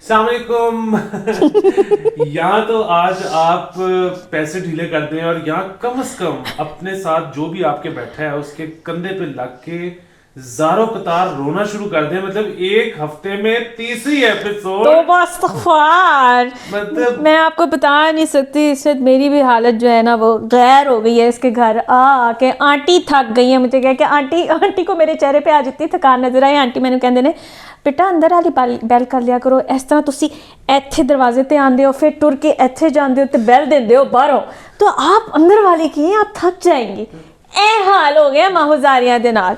अस्सलामुअलैकुम। यहाँ तो आज आप पैसे ढीले करते हैं और यहाँ कम से कम अपने साथ जो भी आपके बैठा है उसके कंधे पे लग के ज़ारो कतार रोना शुरू कर दें। मतलब एक हफ्ते में तीसरी एपिसोड। तो बस्तगफार मतलब मैं आपको बता नहीं सकती, इस वक्त मेरी भी हालत जो है ना वो गैर हो गई है। इसके घर आके आंटी थक गई है। मुझे कह के आंटी को मेरे चेहरे पे आज इतनी थकान नजर आई। आंटी मैंने कहते ने बेटा अंदर वाली बैल कर लिया करो, इस तरह तुसी ਇੱਥੇ दरवाजे ते आंदे हो फिर टुर के ਇੱਥੇ ਜਾਂਦੇ ਹੋ ਤੇ बैल देंदे हो बाहरों, तो आप अंदर वाली की आप थक जाएंगी। ए हाल हो गया माहौजारियां दे नाल।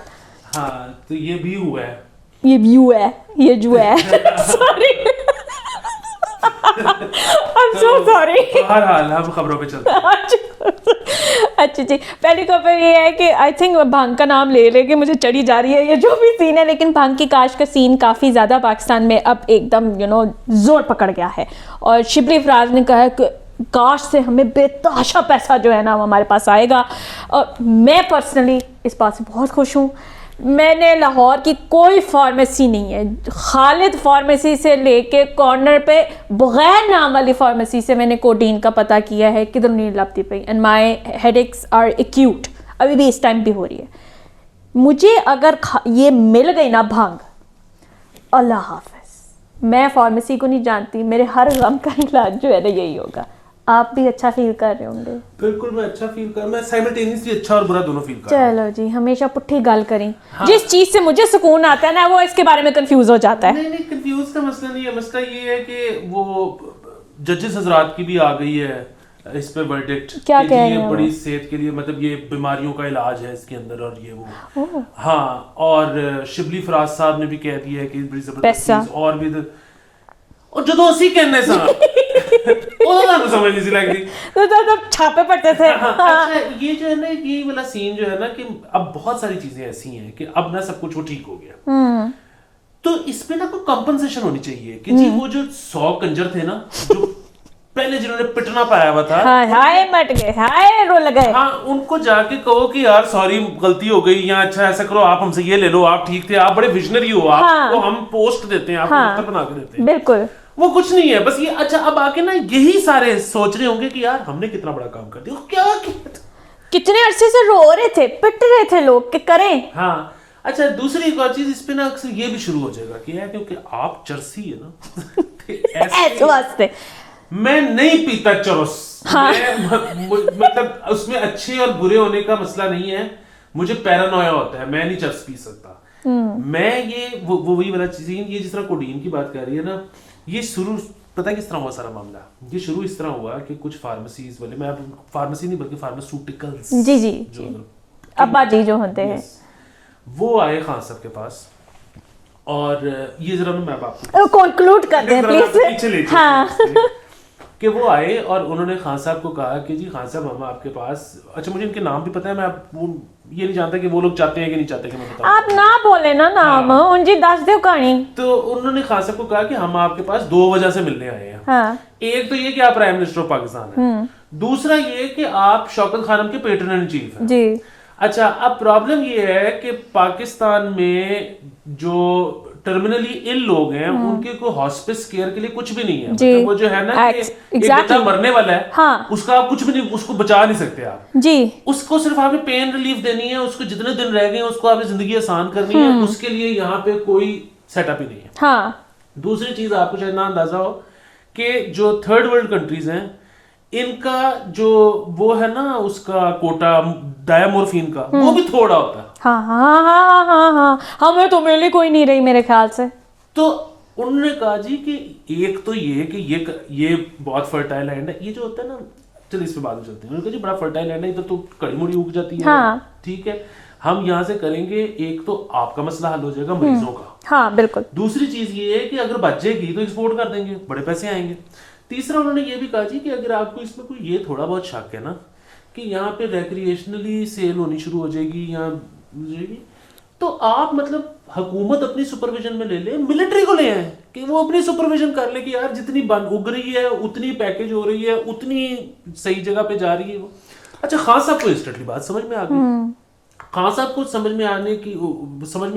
हाँ, तो ये भी हुआ है, ये व्यू है, ये जो है sorry I am so sorry. हर हाल हम खबरों पे चलते हैं। अच्छा जी, पहली खबर ये है कि आई थिंक भांग का नाम ले लेके मुझे चढ़ी जा रही है ये जो भी सीन है, लेकिन भांग की काश का सीन काफ़ी ज़्यादा पाकिस्तान में अब एकदम जोर पकड़ गया है। और शिबली फराज ने कहा है कि काश से हमें बेतहाशा पैसा जो है ना वो हमारे पास आएगा। और मैं पर्सनली इस बात से बहुत खुश हूँ। मैंने लाहौर की कोई फार्मेसी नहीं है, खालिद फार्मेसी से लेके कॉर्नर पे बगैर नाम वाली फार्मेसी से मैंने कोडीन का पता किया है, किधर नहीं लगती पई। And my headaches are acute, अभी भी इस टाइम भी हो रही है मुझे। अगर ये मिल गई ना भांग, अल्लाह हाफिज। मैं फार्मेसी को नहीं जानती, मेरे हर गम का इलाज जो है ना यही होगा। आप भी अच्छा फील कर रहे होंगे। बिल्कुल, मैं अच्छा फील कर, मैं साइमल्टेनियसली अच्छा और बुरा दोनों फील कर रहा हूं। चलो जी, हमेशा पुट्ठी गल करें। हाँ। जिस चीज से मुझे सुकून आता है ना वो इसके बारे में कंफ्यूज हो जाता है। नहीं कंफ्यूज का मसला नहीं है। मसला ये है कि वो जजेस हजरात की भी आ गई है इस पे वर्डिक्ट, क्या कह रहे हैं बड़ी सेहत के लिए, मतलब ये बीमारियों का इलाज है इसके अंदर और ये वो। हाँ, और शिबली फराज साहब ने भी कह दिया है कि बड़ी जबरदस्त चीज और भी और जो दोस्ती कहने सा वो समझ नहीं लगती तो छापे पड़ते थे। हाँ, अच्छा, ये जो है ना, ये वाला सीन जो है ना कि अब बहुत सारी चीजें ऐसी हैं कि अब ना सब कुछ वो ठीक हो गया, तो इस पे ना कोई कंपनसेशन होनी चाहिए कि जी वो जो 100 कंजर थे ना जो पहले जिन्होंने पिटना पाया हुआ था, हाँ, हाय मट गए, हाय रोल गए, हाँ, उनको जाके कहो कि यार सॉरी गलती हो गई, या अच्छा ऐसा करो आप हमसे ये ले लो, आप ठीक थे, आप बड़े विजनरी हो, आपको हम पोस्ट देते हैं, आपको बना के देते हैं। बिल्कुल वो कुछ नहीं है, बस ये अच्छा अब आके ना यही सारे सोच रहे होंगे कि यार हमने कितना बड़ा काम कर दिया, क्या कितने अरसे से रो रहे थे, पिट रहे थे लोग कि करें। हाँ, अच्छा, दूसरी एक और चीज इस पे ना अक्सर ये भी शुरू हो जाएगा कि यार क्योंकि आप चरसी है ना ऐसे वास्ते मैं नहीं पीता चरस। हाँ। मतलब उसमें अच्छे और बुरे होने का मसला नहीं है, मुझे पैरानोया होता है, मैं नहीं चरस पी सकता। मैं ये वही वाला चीज, ये जिस तरह कोडीन की बात कर रही है ना, ये शुरू पता है किस तरह हुआ सारा मामला। ये शुरू इस तरह हुआ कि कुछ फार्मेसीज वाले, मैं फार्मेसी नहीं बल्कि फार्मास्यूटिकल्स जी जो अब्बा जी जो होते हैं, वो आए खान साहब के पास। और ये जरा मैं आपको कंक्लूड कर दें प्लीज। हाँ, कि वो आए और उन्होंने खान साहब को कहा कि जी खान साहब हम आपके पास, अच्छा मुझे इनके नाम भी पता है, मैं वो ये नहीं जानता कि वो लोग चाहते हैं कि नहीं चाहते कि मैं बताऊं। आप ना बोले ना नाम, हाँ। उनकी दस दो कहानी। तो उन्होंने खान साहब को कहा कि हम आपके पास 2 वजह से मिलने आए हैं। हाँ। एक तो ये कि आप प्राइम मिनिस्टर ऑफ पाकिस्तान हैं, दूसरा ये कि आप शौकत खानम के पेट्रन इन चीफ हैं। जी। अच्छा, अब प्रॉब्लम ये है कि पाकिस्तान में जो टर्मिनली इल लोग हैं उनके को हॉस्पिस केयर के लिए कुछ भी नहीं है। मतलब वो जो है ना कि एक बच्चा मरने वाला है, हाँ। उसका आप कुछ भी नहीं, उसको बचा नहीं सकते आप जी। उसको सिर्फ आपने पेन रिलीफ देनी है, उसको जितने दिन रह गए उसको आपने जिंदगी आसान करनी है, उसके लिए यहाँ पे कोई सेटअप ही नहीं है। हाँ। दूसरी चीज आपको शायद ना अंदाजा हो कि जो थर्ड वर्ल्ड कंट्रीज हैं इनका जो वो है ना उसका कोटा डायमोर्फिन का वो भी थोड़ा होता है। हाँ, हमें तो मिली कोई नहीं रही मेरे ख्याल से। तो उन्होंने कहा जी कि एक तो ये कि ये बहुत फर्टाइल लैंड है, ये जो होता है ना, चलिए इस पे बाद में चलते हैं। उन्होंने कहा जी बड़ा फर्टाइल लैंड है, इधर तो कड़ी मुड़ी उग जाती है। हाँ। ठीक है, हम यहाँ से करेंगे, एक तो आपका मसला हल हो जाएगा मरीजों का। हाँ बिल्कुल। दूसरी चीज ये है कि अगर बचेगी तो एक्सपोर्ट कर देंगे, बड़े पैसे आएंगे। तीसरा उन्होंने ये भी कहा जी कि अगर आपको इसमें कोई ये थोड़ा बहुत शक है ना कि यहाँ पे रिक्रिएशनली सेल होनी शुरू हो जाएगी या तो आप मतलब हुकूमत अपनी सुपरविजन में ले ले, मिलिट्री को ले आए कि वो अपनी सुपरविजन कर ले कि यार जितनी बन उग रही है उतनी पैकेज हो रही है, उतनी सही जगह पे जा रही है वो। अच्छा, खान साहब को इंस्टेंटली बात समझ में आ गई। खान साहब को समझ में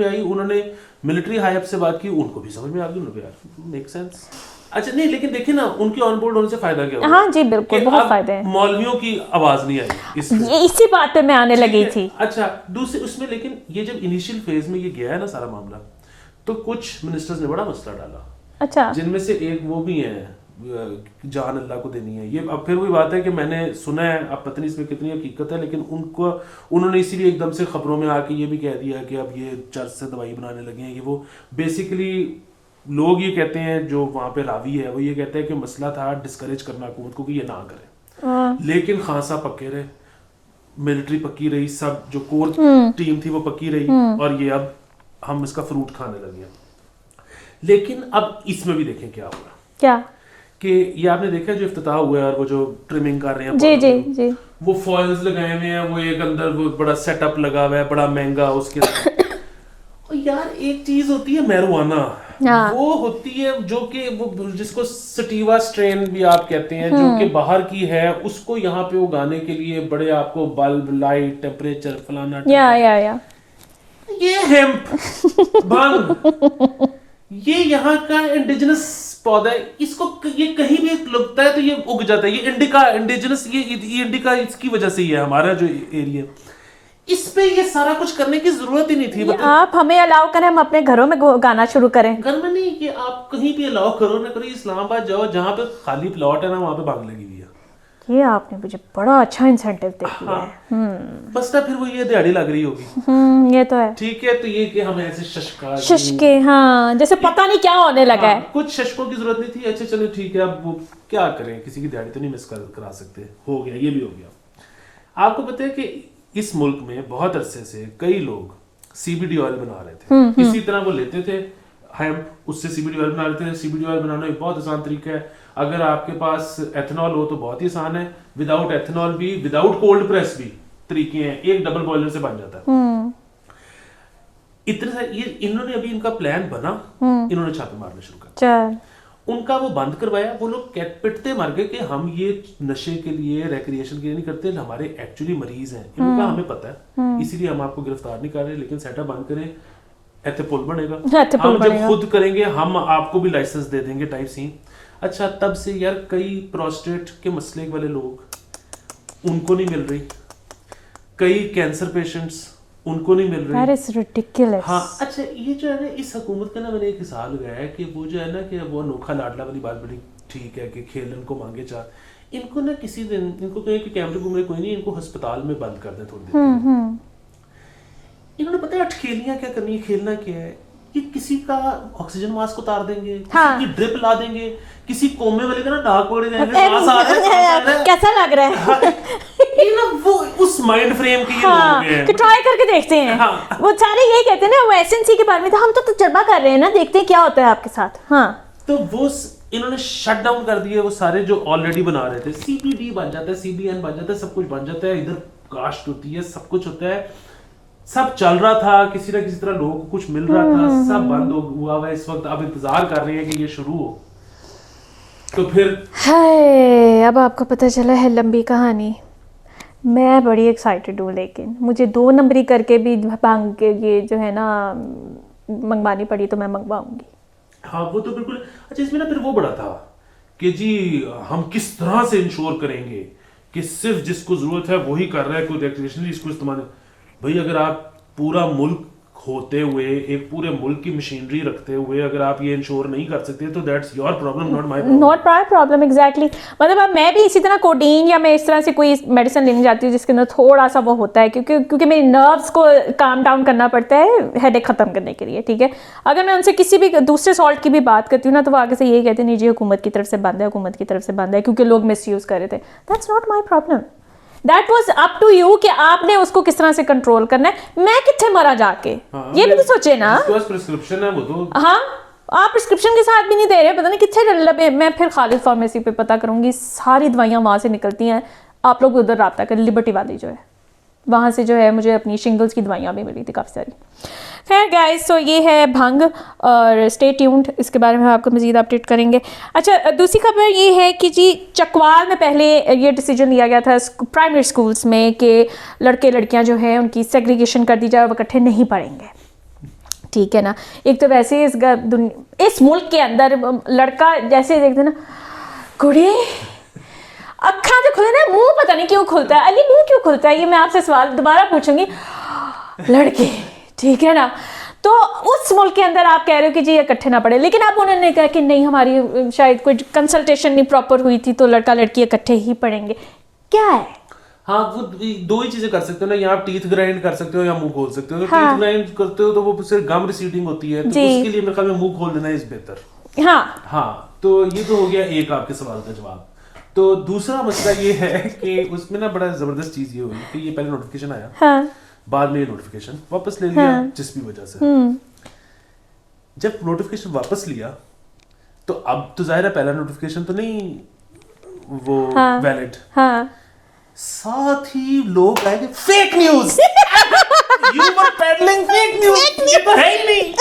आई, उन्होंने मिलिट्री हाई अप से बात की, उनको भी समझ में आ गई, उन्होंने यार मेक सेंस। अच्छा नहीं, लेकिन देखिए ना, उनके ऑन बोर्ड होने से फायदा क्या हुआ? हाँ जी बिल्कुल, कि बहुत अब फायदे हैं। मौलवियों की आवाज नहीं आई इसी बात पे मैं आने लगी थी। अच्छा दूसरे उसमें, लेकिन ये जब इनिशियल फेज में ये गया है ना सारा मामला, तो कुछ मिनिस्टर्स ने बड़ा मसला डाला। अच्छा, जिनमें से एक वो भी है, जान अल्लाह को देनी है। ये अब फिर वही बात है कि मैंने सुना है, अब पता नहीं इसमें कितनी हकीकत है, लेकिन उन्होंने इसीलिए एकदम से खबरों में आके ये भी कह दिया कि अब ये चर्च से दवाई बनाने लगे हैं। ये वो बेसिकली लोग ये कहते हैं, जो वहाँ पे रावी है वो ये कहते हैं कि मसला था डिस्करेज करना हुकूमत को कि ये ना करे, लेकिन खान साहब पक्के रहे, मिलिट्री पक्की रही, सब जो कोर टीम थी वो पक्की रही, और ये अब हम इसका फ्रूट खाने लगे। लेकिन अब इसमें भी देखें क्या हुआ, क्या कि ये आपने देखा जो इफ्तिताह हुआ है और वो जो ट्रिमिंग कर रहे हैं जी जी जी, वो फॉइल्स लगाए हुए हैं, वो एक अंदर वो बड़ा सेटअप लगा हुआ है बड़ा महंगा उसके और यार एक चीज होती है मैरिजुआना, वो होती है जो कि वो जिसको सटीवा स्ट्रेन भी आप कहते हैं, जो कि बाहर की है, उसको यहाँ पे उगाने के लिए बड़े आपको बल्ब, लाइट, टेम्परेचर, फलाना या ये हेम्प भांग ये यहाँ का इंडिजिनस पौधा है, इसको ये कहीं भी लगता है तो ये उग जाता है। ये इंडिका इंडिजिनस, ये इंडिका इसकी वजह से ही है हमारा जो एरिया, इस पे ये सारा कुछ करने की जरूरत ही नहीं थी। आप हमें अलाउ करें, हम अपने घरों में गाना शुरू करें। घर में नहीं, कि आप कहीं भी अलाउ करो ना करो, इस्लामाबाद जाओ जहाँ पे खाली प्लॉट है ना वहाँ पे भांग लगी हुई है। ये आपने मुझे बड़ा अच्छा इंसेंटिव दे दिया है। बस ना फिर वो ये दिहाड़ी लग रही होगी। ये तो है। ठीक है, तो ये कि हमें ऐसे शशके, हाँ जैसे पता नहीं क्या होने लगा है। कुछ शशकों की जरूरत नहीं थी। अच्छा चलो ठीक है, अब वो क्या करें, किसी की दिहाड़ी तो नहीं मिस करा सकते, हो गया, ये भी हो गया। आपको पता है कि इस मुल्क में बहुत अरसे से कई लोग CBD ऑयल बना रहे थे। इसी तरह वो लेते थे हेम्प, उससे CBD ऑयल बना लेते थे। CBD ऑयल बनाना एक बहुत आसान तरीका है। अगर आपके पास एथेनॉल हो तो बहुत ही आसान है, विदाउट एथेनॉल भी, विदाउट कोल्ड प्रेस भी तरीके हैं, एक डबल बॉयलर से बन जाता है। इतने सारे ये इन्होंने अभी इनका प्लान बना, इन्होंने छापे मारने शुरू कर, उनका वो बंद करवाया। वो लोग पिटते मर गए कि हम ये नशे के लिए, रिक्रिएशन के लिए नहीं करते, हमारे एक्चुअली मरीज हैं। इनका हमें पता है, इसीलिए हम आपको गिरफ्तार नहीं कर रहे, लेकिन सेटअप बंद करें, ऐसे पुल बनेगा, हम जब खुद करेंगे हम आपको भी लाइसेंस दे देंगे टाइप सी। अच्छा तब से यार कई प्रोस्टेट के मसले वाले लोग उनको नहीं मिल रही, कई कैंसर पेशेंट्स उनको नहीं मिल रही। That is ridiculous. हाँ अच्छा, ये जो है ना इस हुकूमत का ना मैंने एक हिसाब लगाया है कि वो जो है ना कि वो अनोखा लाडला वाली बात बड़ी ठीक है कि खेलन को मांगे चार, इनको ना किसी दिन इनको कहें कि कैमरे घूमरे कोई नहीं, इनको अस्पताल में बंद कर दें थोड़ी देर। इन्होंने पता है अटखेलियां क्या करनी है, खेलना क्या है, कि किसी का ऑक्सीजन मास्क उतार देंगे, किसी की ड्रिप ला देंगे, किसी कोमे वाले का ना नाक पकड़े जाएंगे, सांस आ रहा है, कैसा लग रहा है। ये ना वो उस माइंड फ्रेम के ये लोग हैं, कि ट्राई करके देखते हैं। हाँ। वो सारे यही कहते हैं ना, वो एसएनसी के बारे में था, हम तो तजुर्बा कर रहे हैं ना, देखते हैं क्या होता है आपके साथ। हाँ तो वो इन्होंने शट डाउन कर दिए वो सारे जो ऑलरेडी बना रहे थे। CBD बन जाता है, CBN बन जाता है, सब कुछ बन जाता है, इधर कास्ट होती है, सब कुछ होता है, सब चल रहा था, किसी ना किसी तरह लोगों को कुछ मिल रहा था, सब बंद हुआ हुआ है इस वक्त। अब इंतजार कर रहे हैं कि ये शुरू हो, तो फिर अब आपको पता चला है लंबी कहानी। मैं बड़ी एक्साइटेड हूँ, लेकिन मुझे 2 नंबरी करके भी भांग के ये जो है ना मंगवानी पड़ी तो मैं मंगवाऊंगी। हाँ वो तो बिल्कुल। अच्छा इसमें ना फिर वो बड़ा था कि जी हम किस तरह से इंश्योर करेंगे कि सिर्फ जिसको जरूरत है वही कर रहा है, कोई रिक्रिएशनली इसको इस्तेमाल। भाई अगर आप पूरा मुल्क होते हुए, एक पूरे मुल्क की मशीनरी रखते हुए अगर आप ये इंश्योर नहीं कर सकते तो that's your problem, not my problem. Not my problem, exactly. मतलब अब मैं भी इसी तरह कोडीन या मैं इस तरह से कोई मेडिसिन लेने जाती हूँ जिसके अंदर थोड़ा सा वो होता है, क्योंकि मेरी नर्व्स को काम डाउन करना पड़ता है हेडेक ख़त्म करने के लिए, ठीक है। अगर मैं उनसे किसी भी दूसरे सॉल्ट की भी बात करती हूँ ना, तो वो आगे से यही कहते हैं नहीं जी हुकूमत की तरफ से बंद है, हुकूमत की तरफ से बंद है, क्योंकि लोग मिस यूज़ कर रहे थे। That's not my problem, that was up to you कि आपने उसको किस तरह से कंट्रोल करना है। मैं कितने मरा जाके, ये भी तो सोचे ना। प्रिस्क्रिप्शन है वो तो। हाँ आप प्रिस्क्रिप्शन के साथ भी नहीं दे रहे, पता नहीं कितने। मैं फिर खालिद फार्मेसी पे पता करूंगी, सारी दवाइयाँ वहाँ से निकलती हैं। आप लोग उधर रब्ता करें, लिबर्टी वाली जो है वहाँ से जो है मुझे अपनी शिंगल्स की दवाइयाँ भी मिली थी काफ़ी सारी। खैर गाइस, तो ये है भंग और स्टे ट्यून्ड, इसके बारे में हम आपको मज़ीद अपडेट करेंगे। अच्छा दूसरी खबर ये है कि जी चकवाल में पहले ये डिसीजन लिया गया था प्राइमरी स्कूल्स में कि लड़के लड़कियां जो हैं उनकी सेग्रीगेशन कर दी जाए, वो इकट्ठे नहीं पढ़ेंगे, ठीक है ना। एक तो वैसे ही इस मुल्क के अंदर लड़का जैसे देखते ना, कुड़ी अखा तो खुले ना, मुंह पता नहीं क्यों खुलता है, अली मुंह क्यों खुलता है, ये मैं आपसे सवाल दोबारा पूछूंगी। लड़के, ठीक है ना, तो उस मुल्क के अंदर आप कह रहे हो कि जी ये इकट्ठे ना पड़े, लेकिन अब उन्होंने कहा कि नहीं, हमारी शायद कोई कंसल्टेशन नहीं प्रॉपर हुई थी, तो लड़का लड़की इकट्ठे ही पढ़ेंगे। क्या है? हाँ, वो दो ही चीजें कर सकते हो ना, यहाँ टीथ ग्राइंड कर सकते हो या मुंह खोल सकते हो। तो टीथ ग्राइंड करते हो तो वो सिर्फ गम रिसीडिंग होती है, तो उसके लिए मेरे ख्याल में मुंह खोल देना इज बेहतर। हाँ, तो ये तो हो गया एक आपके सवाल का जवाब। तो दूसरा मसला ये है कि उसमें ना बड़ा जबरदस्त चीज ये हुई कि ये पहले नोटिफिकेशन आया, बाद में ये नोटिफिकेशन वापस ले लिया जिस भी वजह से। जब नोटिफिकेशन वापस लिया तो अब तो जाहिर है पहला नोटिफिकेशन तो नहीं वो वैलिड, साथ ही लोग आएंगे fake news. You were pedalling fake news, ये तो है ही नहीं।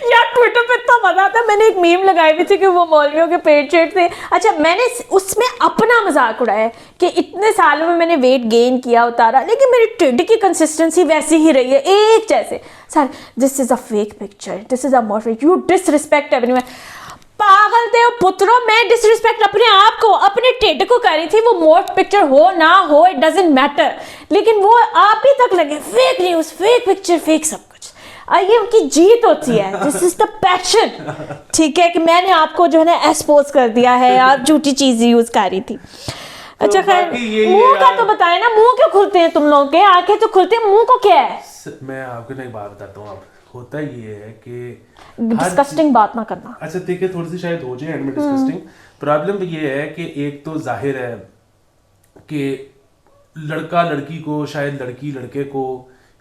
यार ट्विटर पे इतना मजा था, मैंने एक मीम लगाई हुई थी कि वो मौलवियों के पेट चेट थे। अच्छा, मैंने उसमें अपना मजाक उड़ाया कि इतने सालों में मैंने वेट गेन किया, उतारा, लेकिन मेरी टिड की कंसिस्टेंसी वैसी ही रही है, एक जैसे। Sir, this is a fake picture, this is a moderate, you disrespect everyone. पागल थे पुत्रों, मैं डिसरिस्पेक्ट अपने आप को, अपने टिड को कर रही थी। वो मोस्ट पिक्चर हो ना हो, इट डजंट मैटर, लेकिन वो आप ही तक लगे fake news, fake picture, fake सब कुछ। ये उनकी जीत होती है, दिस इज द पैशन, ठीक है, कि मैंने आपको जो है ना एक्सपोज कर दिया है, आप झूठी चीज यूज कर रही थी। अच्छा, खैर मुंह का तो बताए ना, मुंह क्यों खुलते हैं तुम लोगों के? आंखें तो खुलते हैं, मुंह को क्या है? मैं आपको एक बात बताता हूँ। अब होता ये है कि डिस्कस्टिंग बात ना करना। अच्छा ठीक है, थोड़ी सी शायद हो जाए एंड में डिस्कस्टिंग। प्रॉब्लम ये है कि एक तो जाहिर है कि लड़का लड़की को, शायद लड़की लड़के को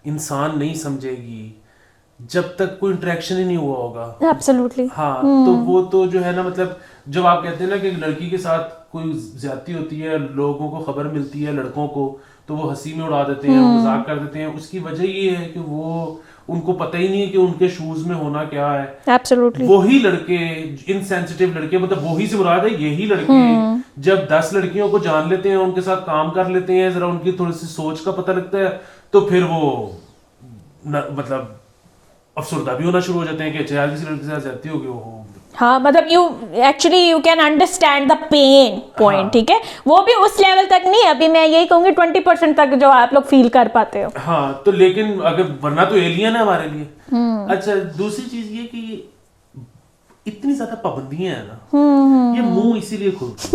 इंसान नहीं समझेगी जब तक कोई इंटरेक्शन ही नहीं हुआ होगा। एब्सोल्युटली। हाँ, तो वो तो जो है ना, मतलब जब आप कहते हैं ना कि लड़की के साथ कोई ज्यादती होती है, लोगों को खबर मिलती है लड़कों को, तो वो हंसी में उड़ा देते हैं, मजाक कर देते हैं। उसकी वजह ये है कि वो उनको पता ही नहीं है कि उनके शूज में होना क्या है। एब्सोल्युटली। वही लड़के, इनसेंसिटिव लड़के, मतलब वही से मुराद है यही लड़के, जब 10 लड़कियों को जान लेते हैं, उनके साथ काम कर लेते हैं, जरा उनकी थोड़ी सी सोच का पता लगता है, तो फिर वो मतलब अफसरदा भी होना शुरू हो जाते हैं कि यार किसी लड़के के साथ ज्यादती हो गई हो। हाँ, मतलब you can understand the pain point, ठीक है, वो भी उस लेवल तक नहीं, अभी मैं यही कहूंगी 20% तक जो आप लोग फील कर पाते हो। हाँ, तो लेकिन अगर वरना तो एलियन है हमारे लिए। अच्छा, दूसरी चीज ये कि इतनी ज्यादा पाबंदियां है ना, ये मुंह इसीलिए खुलते।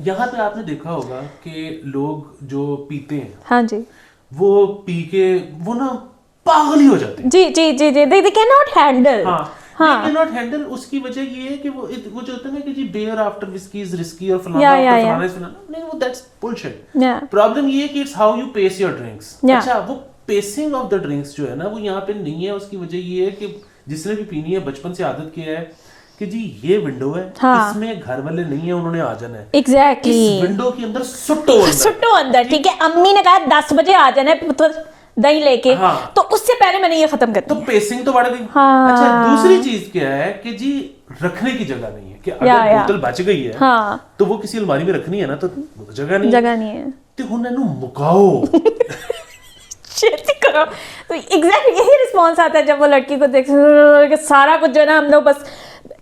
यहाँ पे आपने देखा होगा कि लोग जो पीते हैं, हाँ जी, वो पी के वो ना पागल ही हो जाते हैं। जी जी जी जी, they cannot handle। हाँ, they cannot handle। उसकी वजह ये है कि वो जो होता है ना कि जी beer after whiskey is risky और फलाना after फलाना, नहीं, वो that's bullshit। प्रॉब्लम ये है कि it's how you pace your drinks। अच्छा, वो pacing of the drinks जो है ना, वो यहाँ पे नहीं है। उसकी वजह ये है कि जिसने भी पीनी है बचपन से आदत किया है कि जी ये विंडो है, इसमें घर वाले नहीं है, उन्होंने आ जाना है। एग्जैक्टली। इस विंडो के अंदर सुट्टो अंदर, ठीक है, अम्मी ने कहा 10 बजे आ जाना है पुत्र दही लेके, तो उससे पहले मैंने ये खत्म कर दिया। तो पेसिंग तो बढ़ गई। अच्छा, दूसरी चीज क्या है कि जी रखने की जगह नहीं है, कि अगर बोतल बच गई है तो वो किसी अलमारी में रखनी है ना, तो जगह नहीं है, तो उन्हें मुकाओ खेती करो। तो एग्जैक्टली यही रिस्पॉन्स आता है जब वो लड़की को देख, सारा कुछ जो है ना, हम लोग बस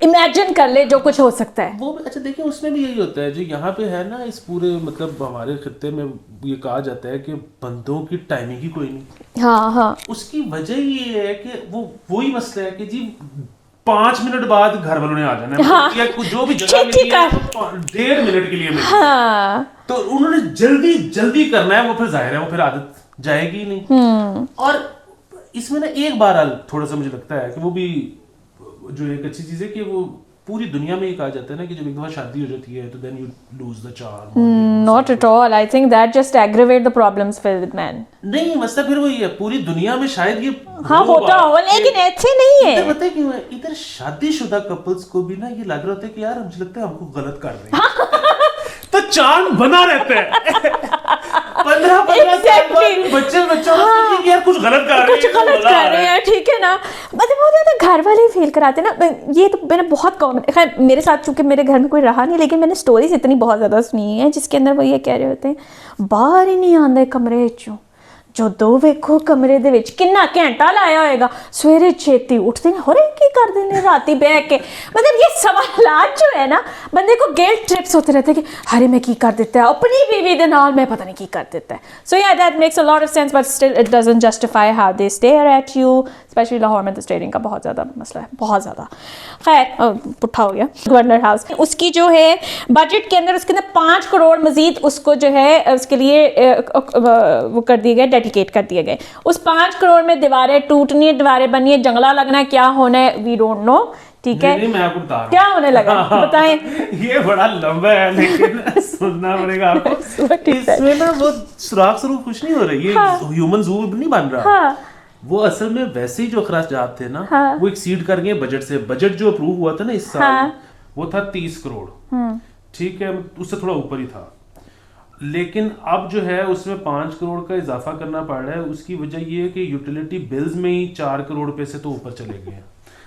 इमेजिन कर ले जो कुछ हो सकता है वो। अच्छा देखिए, उसमें भी यही होता है जो यहाँ पे है ना, इस पूरे मतलब हमारे खित्ते में ये कहा जाता है कि बंदों की टाइमिंग ही कोई नहीं। हाँ। उसकी वजह ये है कि वो वही मसला है कि जी 5 मिनट बाद घर वालों ने आ जाना है। या जो भी जगह मिली है तो 1.5 मिनट के लिए मिली। हाँ। तो उन्होंने जल्दी जल्दी करना है, वो फिर जाहिर है वो फिर आदत जाएगी ही नहीं। और इसमें ना एक बार थोड़ा सा मुझे लगता है कि वो भी जो एक अच्छी चीज है कि वो पूरी दुनिया में ये कहा जाता है ना कि जब एक दफा शादी हो जाती है तो then you lose the charm. Not at all, I think that just aggravate the problems with man. नहीं, मसला फिर वही है, पूरी दुनिया में शायद ये होता हो, लेकिन ऐसे नहीं है। पता है क्यों है? इधर शादीशुदा कपल्स को भी ना ये लग रहा होता है कि यार मुझे लगता है हमको गलत कर रहे हैं। तो चार्म बना रहता है। 15 साल बाद बच्चों यार कुछ गलत कर रहे हैं, ठीक है ना। मतलब बहुत ज्यादा घर वाले फील कराते ना, ये तो मैंने बहुत कॉमन, खैर मेरे साथ चूंकि मेरे घर में कोई रहा नहीं, लेकिन मैंने स्टोरीज इतनी बहुत ज्यादा सुनी है जिसके अंदर वो ये कह रहे होते हैं बाहर ही नहीं आंदे कमरे चों, जो दो वेखो कमरे दे विच किन्ना घंटा लाया होएगा, सवेरे छेती उठते ने होरे की कर देने राती बह के, मतलब ये सवालात जो है ना बंदे को गिल्ट ट्रिप्स होते रहते हैं कि अरे मैं की कर देता है अपनी बीवी दे नाल, मैं पता नहीं की कर देता है. सो या that makes a lot of sense but still it doesn't justify how they stare at you. Specially Lahore में तो स्टेयरिंग का बहुत ज़्यादा मसला है, बहुत ज़्यादा. खैर पुट्ठा हो गया. गवर्नर हाउस उसकी जो है बजट के अंदर, उसके अंदर 5 करोड़ मजीद उसको जो है उसके लिए वो कर दिए गए, डेडिकेट कर दिए गए. उस 5 करोड़ में दीवारें टूटनी है, दीवारें बननी है, जंगला लगना है, क्या होना है वी डोंट नो. ठीक है, नहीं, मैं आपको बता रहा हूं क्या होने लगा बताएं. ये बड़ा लंबा है लेकिन सुनना पड़ेगा आपको. इसमें ना वो सुराख सुरूख कुछ नहीं हो रही, ये ह्यूमन जू नहीं बन रहा. वो असल में वैसे ही जो अखराजात थे ना वो एक्सीड कर गए बजट से. बजट जो अप्रूव हुआ था ना इस साल वो था 30 करोड़. ठीक है, उससे थोड़ा ऊपर ही था, लेकिन अब जो है उसमें 5 करोड़ का इजाफा करना पड़ रहा है. उसकी वजह ये है कि यूटिलिटी बिल्स में ही 4 करोड़ रुपए से तो ऊपर चले गए हैं.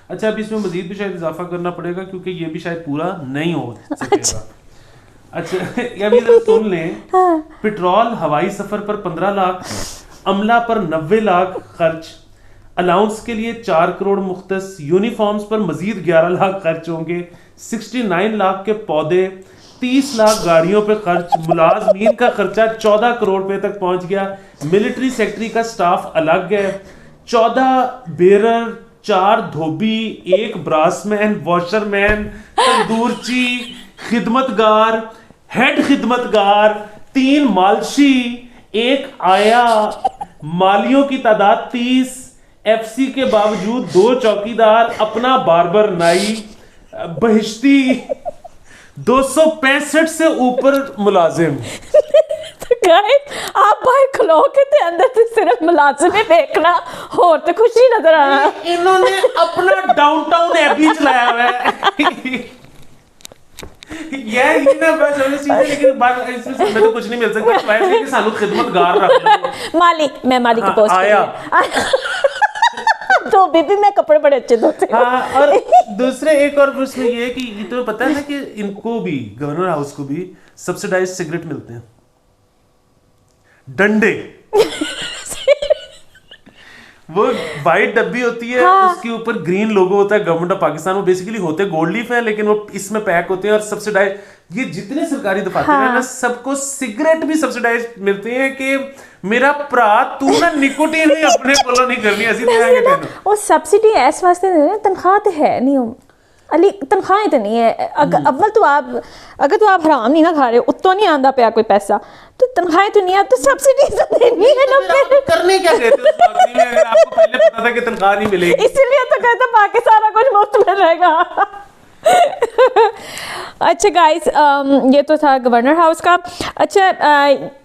अच्छा, अब इसमें मजीद भी शायद इजाफा करना पड़ेगा क्योंकि ये भी शायद पूरा नहीं हो सकेगा. अच्छा, अभी सुन लें. पेट्रोल हवाई सफर पर 15 लाख, अमला पर 90 लाख खर्च, अलाउंस के लिए 4 करोड़ मुख्तस, यूनिफॉर्म्स पर मजीद 11 लाख खर्च होंगे, 69 लाख के पौधे, 30 लाख गाड़ियों पे खर्च, मुलाजमीन का खर्चा 14 करोड़ रुपए तक पहुंच गया. मिलिट्री सेक्रेटरी का स्टाफ अलग है, 14 बेरर, 4 धोबी, 1 ब्रासमैन, वॉशरमैन, तंदूरची, खिदमतगार, हेड खिदमतगार, 3 मालशी, 1 आया, मालियों की तादाद 30, एफसी के बावजूद 2 चौकीदार, अपना बार्बर नाई, बहिश्ती, 265 से ऊपर मुलाजिम. तो गाइस आप बाहर खलो के ते अंदर से सिर्फ मुलाजिम ही देखना और तो कुछ नहीं नजर आ रहा. इन्होंने अपना डाउनटाउन एबी चलाया हुआ है. यार ये ना बस वाली चीज है, लेकिन बात इसमें मैं तो कुछ नहीं मिल सकता. फायर है कि सालू खिदमतगार रख लो. माली, मैं माली की पोस्ट आया तो बेबी मैं कपड़े बड़े अच्छे धोते हूं. हाँ, और दूसरे एक और उसमें ये है कि ये तो पता है ना कि इनको भी, गवर्नर हाउस को भी सब्सिडाइज्ड सिगरेट मिलते हैं, डंडे. वो वाइट डब्बी होती है, उसके ऊपर ग्रीन लोगो होता है गवर्नमेंट ऑफ पाकिस्तान. वो बेसिकली होते गोल्ड लीफ है लेकिन वो इसमें पैक होते हैं और सब्सिडाइज. ये जितने सरकारी दफातर हैं ना सबको सिगरेट भी सब्सिडाइज मिलते हैं कि मेरा भरा तू ना निकोटीन भी अपने कोलों नहीं करनी ऐसी तरह के तेन. वो सब्सिडी इस वास्ते दे रहे, तनख्वाह तो है नहीं अली, तनख्वाहें तो नहीं है. अव्वल तो आप अगर तो आप हराम नहीं ना खा रहे हो, उत्तों नहीं आंदा पे कोई पैसा, तो तनख्वाहें तो नहीं है, तो सब्सिडी तो देनी है ना. करने क्या कहते हो नौकरी में अगर आपको पहले पता था कि तनख्वाह नहीं मिलेगी? इसलिए तो कहते बाकी सारा कुछ मुफ्त में रहेगा. अच्छा गाइस, ये तो था गवर्नर हाउस का. अच्छा,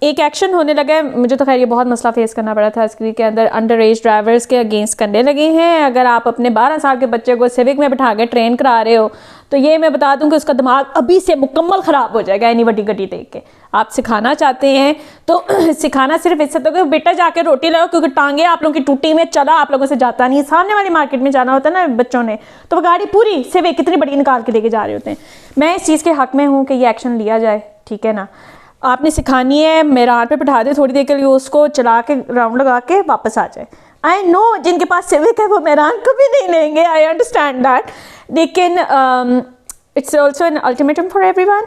एक एक्शन होने लगा है, मुझे तो खैर ये बहुत मसला फेस करना पड़ा था स्क्रीन के अंदर. अंडर एज ड्राइवर्स के अगेंस्ट करने लगे हैं. अगर आप अपने 12 साल के बच्चे को सिविक में बिठा के ट्रेन करा रहे हो तो ये मैं बता दूं कि उसका दिमाग अभी से मुकम्मल ख़राब हो जाएगा इतनी बड़ी गड्डी देख के. आप सिखाना चाहते हैं तो सिखाना सिर्फ इससे तो कि बेटा जाके रोटी लाओ, क्योंकि टांगे आप लोगों की टूटी में चला आप लोगों से जाता नहीं है. सामने वाली मार्केट में जाना होता है ना बच्चों ने, तो वो गाड़ी पूरी सिविक कितनी बड़ी निकाल के लेके जा रहे होते हैं. मैं इस चीज़ के हक़ में हूँ कि ये एक्शन लिया जाए, ठीक है ना. आपने सिखानी है, मेरान पे बिठा दे थोड़ी देर के लिए, उसको चला के राउंड लगा के वापस आ जाए. आई नो जिनके पास सिविक है वो मेरान कभी नहीं लेंगे, आई अंडरस्टैंड दैट, लेकिन it's also an ultimatum for everyone.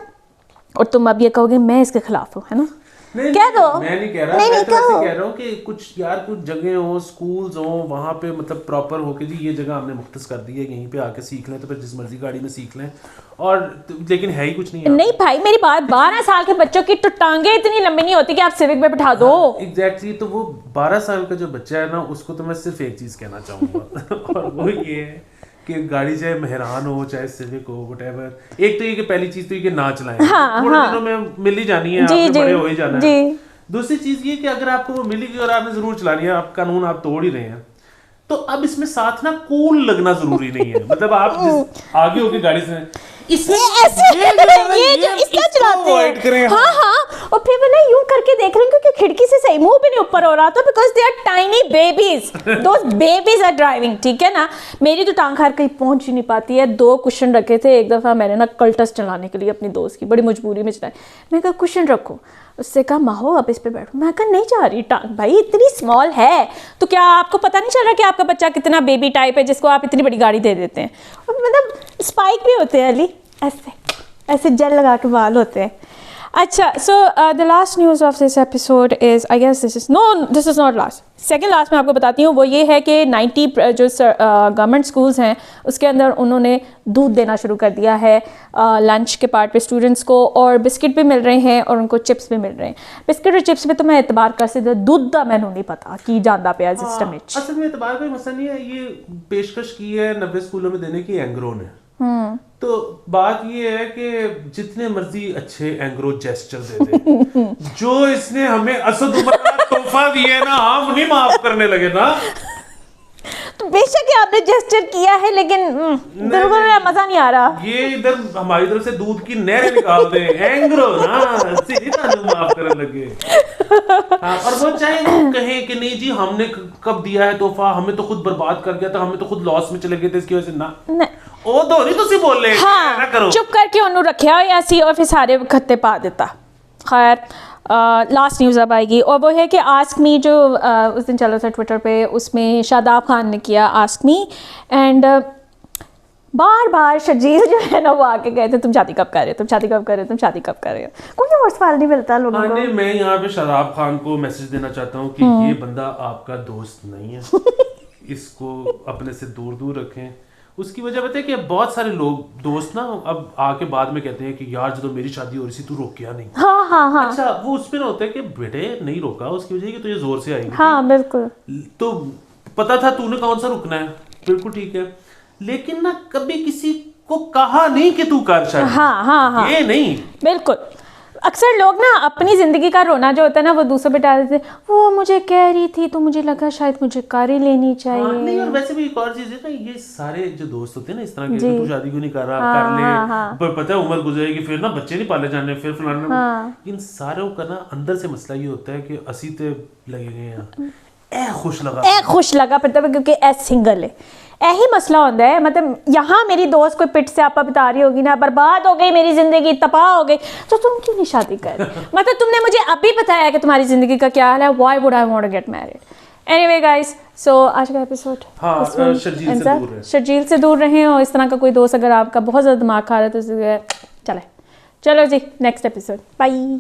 और तुम अब ये कहोगे मैं इसके खिलाफ हूँ, है ना. क्या दो, मैं नहीं कह रहा, मैं तो ऐसे कह रहा हूँ कि कुछ जगह हो, स्कूल्स हो, वहाँ पे मतलब प्रॉपर हो के जी ये जगह हमने मुख्तस कर दी है, यहीं पे आके सीख लें, तो फिर जिस मर्जी गाड़ी में सीख लें. और लेकिन है ही कुछ नहीं. नहीं भाई मेरी बात, 12 साल के बच्चों की तो टांगे इतनी लंबी नहीं होती कि आप सिविक में बिठा दो. एग्जैक्टली. तो वो 12 साल का जो बच्चा है ना उसको तो मैं सिर्फ एक चीज कहना चाहूंगा और वो ये है कि गाड़ी चाहे मेहरान हो चाहे सिविक हो व्हाटएवर, एक तो ये कि पहली चीज तो ये कि ना चलाएं. थोड़े दिनों में मिल ही जानी है, आपने बड़े हो ही जाना है. दूसरी चीज ये कि अगर आपको वो मिलेगी और आपने जरूर चलानी है, आप कानून आप तोड़ ही रहे हैं, तो अब इसमें साथ ना कूल लगना जरूरी नहीं है. मतलब आप जिस आगे होके गाड़ी से ये जो इसका चलाते हैं, हाँ हाँ, और फिर वो ना यूं करके देख रहे हैं क्योंकि खिड़की से सही मुंह भी नहीं ऊपर हो रहा था, because they are tiny babies, those babies are driving, ठीक है ना। मेरी तो टांग हार कहीं पहुंच ही नहीं पाती है। 2 कुशन रखे थे, एक दफ़ा मैंने ना कल्टस चलाने के लिए अपनी दोस्त की बड़ी मजबूरी में चलाई, मैं कहा कुशन रखो, उससे कहा माहो अब इस पे बैठो, मैं कहा नहीं जा रही टांग भाई, इतनी स्मॉल है। तो क्या आपको पता नहीं चल रहा कि आपका बच्चा कितना बेबी टाइप है जिसको आप इतनी बड़ी गाड़ी दे देते हैं। और मतलब स्पाइक भी होते हैं अली, ऐसे ऐसे जेल लगा के बाल होते हैं। अच्छा, so the last news of this episode is, I guess this is not last, second last मैं आपको बताती हूँ। वो ये है कि 90 जो गवर्नमेंट स्कूल्स हैं उसके अंदर उन्होंने दूध देना शुरू कर दिया है लंच के पार्ट पे स्टूडेंट्स को, और बिस्किट भी मिल रहे हैं और उनको चिप्स भी मिल रहे हैं। बिस्किट और चिप्स पे तो मैं एतबार कर सकती हूँ, दूध का मैंने नहीं पता कि जांदा पे सिस्टम में। असल में एतबार का मसला नहीं है, ये पेशकश की है 90 स्कूलों में देने की एंग्रो ने। तो बात ये है कि जितने मर्जी अच्छे एंग्रो जेस्चर दे दे, जो इसने हमें असद उमर का तोहफा दिया ना, हम नहीं माफ करने लगे ना। तो बेशक आपने जेस्चर किया है, लेकिन बिल्कुल मजा नहीं आ रहा। ये इधर हमारी तरफ से दूध की नहर निकाल दे, एंग्रो ना माफ करने लगे। हाँ, और वो चाहे वो कहें कि नहीं जी हमने कब दिया है तोहफा, हमें तो खुद बर्बाद कर गया था, हमें तो खुद लॉस में चले गए थे इसकी वजह से ना। ओ दो नहीं तुसी बोल ले, हाँ, ना करो, चुप करके उन्होंने रखा या सी और फिर सारे खत्ते पा देता। खैर लास्ट न्यूज़ अब आएगी, और वो है कि आस्क मी जो उस दिन चला था ट्विटर पे, उसमें शादाब खान ने किया आस्क मी, एंड बार बार शर्जील जो है ना वो आके गए थे, तुम शादी कब कर रहे हो, तुम शादी कब कर रहे हो, तुम शादी कब कर रहे हो। कोई और सवाल नहीं मिलता लोगों को। मैं यहाँ पे शादाब खान को मैसेज देना चाहता हूँ कि ये बंदा आपका दोस्त नहीं है, इसको अपने से दूर दूर रखें। उसकी वजह पता है कि बहुत सारे लोग दोस्त ना अब आके बाद में कहते हैं कि यार जो मेरी शादी हो रही थी तू रोकिया नहीं। हाँ हाँ हाँ, अच्छा, वो उसमें ना होता है कि बेटे नहीं रोका, उसकी वजह कि तुझे जोर से आएगी। हाँ बिल्कुल, तो पता था तूने कौन सा रुकना है, बिल्कुल ठीक है, लेकिन ना कभी किसी को कहा नहीं कि तू कर शादी। हाँ हाँ हाँ, ये नहीं, बिल्कुल। अक्सर लोग ना अपनी ज़िंदगी का रोना जो होता है ना वो दूसरों पे डाल देते, वो मुझे कह रही थी तो मुझे लगा शायद मुझे कार ही लेनी चाहिए। हाँ, नहीं, और वैसे भी एक और चीज है ना, ये सारे जो दोस्त होते हैं ना इस तरह के, तू शादी क्यों नहीं कर रहा, कर ले, पर पता है उम्र गुजरेगी फिर ना बच्चे नहीं पाले जाने, फिर फलाना। इन सारों का ना अंदर से मसला ये होता है कि असी ते लगे गए हैं ए खुश लगा मतलब क्योंकि ए सिंगल है, यही मसला होता है। मतलब यहाँ मेरी दोस्त कोई पिट से आपा बता रही होगी ना, बर्बाद हो गई मेरी जिंदगी, तबाह हो गई, तो तुम क्यों नहीं शादी कर मतलब तुमने मुझे अभी बताया कि तुम्हारी जिंदगी का क्या हाल है, why would I want to get married. Anyway guys, so आज का एपिसोड शर्जील से दूर रहें, और इस तरह का कोई दोस्त अगर आपका बहुत ज़्यादा दिमाग खा रहा है तो चलो जी नेक्स्ट एपिसोड, बाय।